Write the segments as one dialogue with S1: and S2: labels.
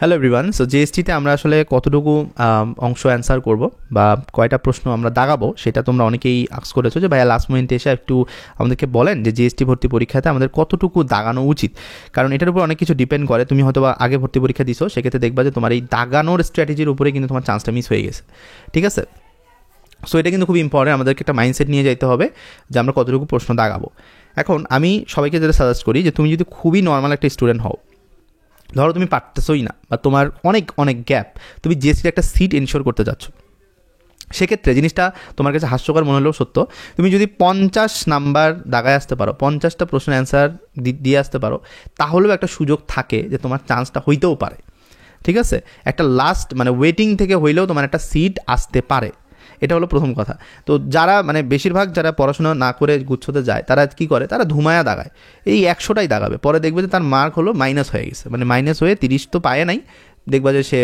S1: Hello everyone. So জিএসটিতে আমরা আসলে কতটুকু অংশ অ্যান্সার করব বা কয়টা প্রশ্ন আমরা দাগাবো সেটা তোমরা অনেকেই আস্ক করেছো যে ভাইয়া লাস্ট মিনিটে এসে একটু আমাদেরকে বলেন যে জিএসটি ভর্তি পরীক্ষাতে আমাদের কতটুকু দাগানো উচিত, কারণ এটার উপর অনেক কিছু ডিপেন্ড করে। তুমি হয়তো বা আগে ভর্তি পরীক্ষা দিছো, সেক্ষেত্রে দেখবা যে তোমার এই দাগানোর স্ট্র্যাটেজির উপরে কিন্তু তোমার চান্সটা মিস হয়ে গেছে। ঠিক আছে, সো এটা কিন্তু খুব ইম্পর্টেন্ট, আমাদেরকে একটা মাইন্ডসেট নিয়ে যেতে হবে যে আমরা কতটুকু প্রশ্ন দাগাবো। এখন আমি সবাইকে যেটা সাজেস্ট করি যে তুমি যদি খুবই নর্মাল একটা স্টুডেন্ট হও, ধরো তুমি পারতেছই না বা তোমার অনেক অনেক গ্যাপ, তুমি জিএসটির একটা সিট এনশিওর করতে যাচ্ছ, সেক্ষেত্রে জিনিসটা তোমার কাছে হাস্যকর মনে হলেও সত্য, তুমি যদি 50 নাম্বার দাগায় আসতে পারো, 50টা প্রশ্নের অ্যান্সার দিয়ে আসতে পারো, তাহলেও একটা সুযোগ থাকে যে তোমার চান্সটা হইতেও পারে। ঠিক আছে, একটা লাস্ট মানে ওয়েটিং থেকে হইলেও তোমার একটা সিট আসতে পারে, এটা হলো প্রথম কথা। তো যারা মানে বেশিরভাগ যারা পড়াশোনা না করে গুচ্ছতে যায়, তারা কি করে, তারা ধুমায়া দাগায়, এই 100টাই দাগাবে, পরে দেখবে যে তার মার্ক হলো মাইনাস হয়ে গেছে, মানে মাইনাস হয়ে 30 তো পায় নাই, দেখবা যে সে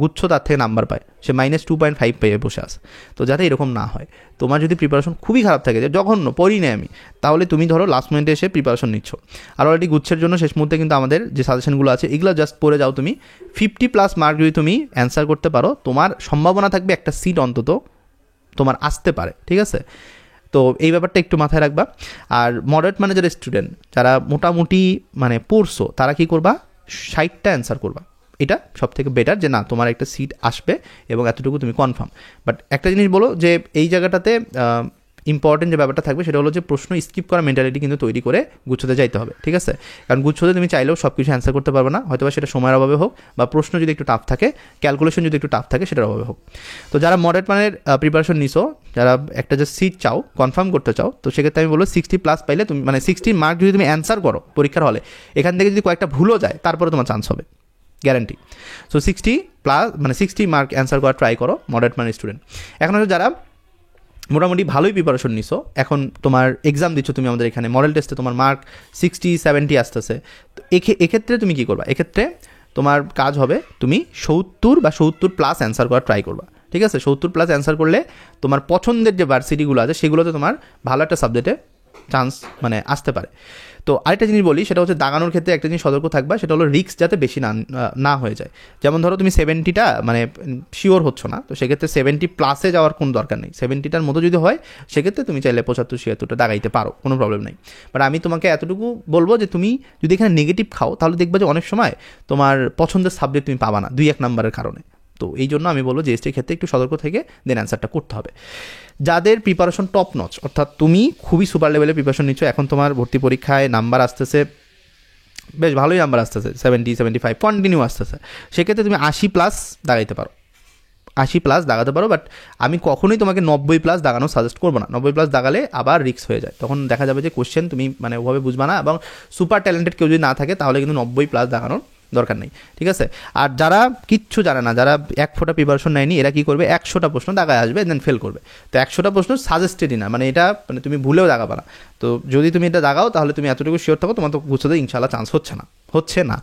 S1: গুচ্ছ তার থেকে নাম্বার পায়, সে -2.5 পেয়ে বসে আছে। তো যাতে এরকম না হয়, তোমার যদি প্রিপারেশন খুবই খারাপ থাকে যে জঘন্য পড়ি না আমি, তাহলে তুমি ধরো লাস্ট মিনিটে এসে প্রিপারেশন নিচ্ছ। আর অলরেডি গুচ্ছের জন্য শেষ মুহূর্তে কিন্তু আমাদের যে সাজেশনগুলো আছে এগুলো জাস্ট পড়ে যাও তুমি, 50+ মার্ক যদি তুমি অ্যান্সার করতে পারো, তোমার সম্ভাবনা থাকবে একটা সিট অন্তত তোমার আসতে পারে। ঠিক আছে, তো এই ব্যাপারটা একটু মাথায় রাখবা। আর মডারেট মানে যারা স্টুডেন্ট, যারা মোটামুটি মানে পড়ছো, তারা কি করবা, 60টা অ্যান্সার করবা, এটা সব থেকে বেটার, যে না তোমার একটা সিট আসবে এবং এতটুকু তুমি কনফার্ম। বাট একটা জিনিস বলো যে এই জায়গাটাতে ইম্পর্টেন্ট যে ব্যাপারটা থাকবে সেটা হলো যে প্রশ্ন স্কিপ করা মেন্টালিটি কিন্তু তৈরি করে গুচ্ছতে যাইতে হবে। ঠিক আছে, কারণ গুচ্ছতে তুমি চাইলেও সব কিছু অ্যান্সার করতে পারবে না, হয়তো সেটা সময়ের অভাবে হোক বা প্রশ্ন যদি একটু টাফ থাকে, ক্যালকুলেশন যদি একটু টাফ থাকে সেটার অভাবে হোক। তো যারা মডারেট মানের প্রিপারেশন নিছো, যারা একটা যে সিট চাও, কনফার্ম করতে চাও, তো সেক্ষেত্রে আমি বলবো 60+ পাইলে তুমি মানে 60 মার্ক যদি তুমি অ্যান্সার করো পরীক্ষার হলে, এখান থেকে যদি কয়েকটা ভুলও যায় তারপরে তোমার চান্স হবে গ্যারান্টি। সো 60+ মানে 60 মার্ক অ্যান্সার করা ট্রাই করো মডারেট মানের স্টুডেন্ট। এখন হচ্ছে যারা মোটামুটি ভালোই প্রিপারেশন নিছো, এখন তোমার এক্সাম দিচ্ছ তুমি আমাদের এখানে, মডেল টেস্টে তোমার মার্ক 60-70 আসতেছে, তো এক্ষেত্রে তুমি কী করবা, এক্ষেত্রে তোমার কাজ হবে তুমি 70 বা 70+ অ্যান্সার করা ট্রাই করবা। ঠিক আছে, 70+ অ্যান্সার করলে তোমার পছন্দের যে ভার্সিটিগুলো আছে সেগুলোতে তোমার ভালো একটা সাবজেক্টে চান্স মানে আসতে পারে। তো আরেকটা জিনিস বলি, সেটা হচ্ছে দাগানোর ক্ষেত্রে একটা জিনিস সতর্ক থাকবা, সেটা হলো রিস্ক যাতে বেশি না হয়ে যায়। যেমন ধরো তুমি 70টা মানে শিওর হচ্ছ না, তো সেক্ষেত্রে 70+ যাওয়ার কোনো দরকার নেই, 70টার মতো যদি হয় সেক্ষেত্রে তুমি চাইলে 75-76টা দাগাইতে পারো, কোনো প্রবলেম নেই। বাট আমি তোমাকে এতটুকু বলবো যে তুমি যদি এখানে নেগেটিভ খাও, তাহলে দেখবা যে অনেক সময় তোমার পছন্দের সাবজেক্ট তুমি পাবা না 2-1 নাম্বারের কারণে। তো এই জন্য আমি বলবো জিএসটির ক্ষেত্রে একটু সতর্ক থেকে দেন অ্যান্সারটা করতে হবে। যাদের প্রিপারেশন টপ নচ, অর্থাৎ তুমি খুবই সুপার লেভেলে প্রিপারেশন নিচ্ছ, এখন তোমার ভর্তি পরীক্ষায় নাম্বার আসতেছে, বেশ ভালোই নাম্বার আসতেছে, 70-75 কন্টিনিউ আসতেছে, সেক্ষেত্রে তুমি 80+ দাগাইতে পারো, 80+ দাগাতে পারো। বাট আমি কখনোই তোমাকে 90+ দাগানো সাজেস্ট করবো না, 90+ দাগালে আবার রিস্ক হয়ে যায়, তখন দেখা যাবে যে কোশ্চেন তুমি মানে ওভাবে বুঝবা না, এবং সুপার ট্যালেন্টেড কেউ যদি না থাকে তাহলে কিন্তু 90+ দাগানোর দরকার নেই। ঠিক আছে, আর যারা কিচ্ছু জানে না, যারা 1 ফোঁটা প্রিপারেশন নেয়নি, এরা কী করবে, 100টা প্রশ্ন দাগায় আসবে, দেন ফেল করবে। তো 100টা প্রশ্ন সাজেস্টেডই না, মানে এটা মানে তুমি ভুলেও দাগাবা না। তো যদি তুমি এটা দাগাও তাহলে তুমি এতটুকু শিওর থাকো তোমার তো গুছোতে ইনশাল্লাহ চান্স হচ্ছে না।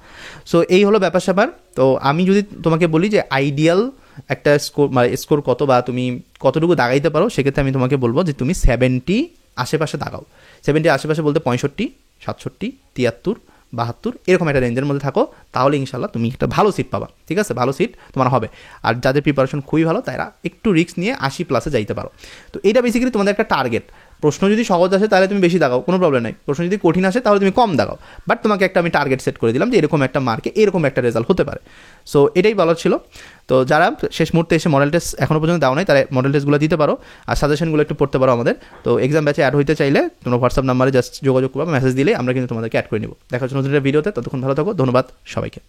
S1: সো এই হলো ব্যাপার স্যাপার। তো আমি যদি তোমাকে বলি যে আইডিয়াল একটা স্কোর কত বা তুমি কতটুকু দাগাইতে পারো, সেক্ষেত্রে আমি তোমাকে বলবো যে তুমি 70 আশেপাশে দাগাও। 70 আশেপাশে বলতে 65, 67, 73, 72 এরকম একটা রেঞ্জের মধ্যে থাকো, তাহলে ইনশাল্লাহ তুমি একটা ভালো সিট পাবা। ঠিক আছে, ভালো সিট তোমার হবে। আর যাদের প্রিপারেশন খুবই ভালো, তারা একটু রিস্ক নিয়ে 80+ যাইতে পারো। তো এটা বেসিক্যালি তোমাদের একটা টার্গেট। প্রশ্ন যদি সহজ আসে তাহলে তুমি বেশি দাগাও, কোনো প্রবলেম নাই। প্রশ্ন যদি কঠিন আসে তাহলে তুমি কম দাগাও, বাট তোমাকে একটা আমি টার্গেট সেট করে দিলাম যে এরকম একটা মার্কে এরকম একটা রেজাল্ট হতে পারে। সো এটাই বলার ছিল। তো যারা শেষ মুহূর্তে এসে মডেল টেস্ট এখনও পর্যন্ত দাও নাই, তারা মডেল টেস্টগুলো দিতে পারো আর সাজেশনগুলো একটু পড়তে পারো আমাদের। তো এক্সাম ব্যাচে অ্যাড হইতে চাইলে তোমরা হোয়াটসঅ্যাপ নাম্বারে জাস্ট যোগাযোগ করবা, মেসেজ দিলে আমরা কিন্তু তোমাদেরকে অ্যাড করে নিব। দেখা হচ্ছে নতুন একটা ভিডিওতে, ততক্ষণ ভালো থাকো, ধন্যবাদ সবাইকে।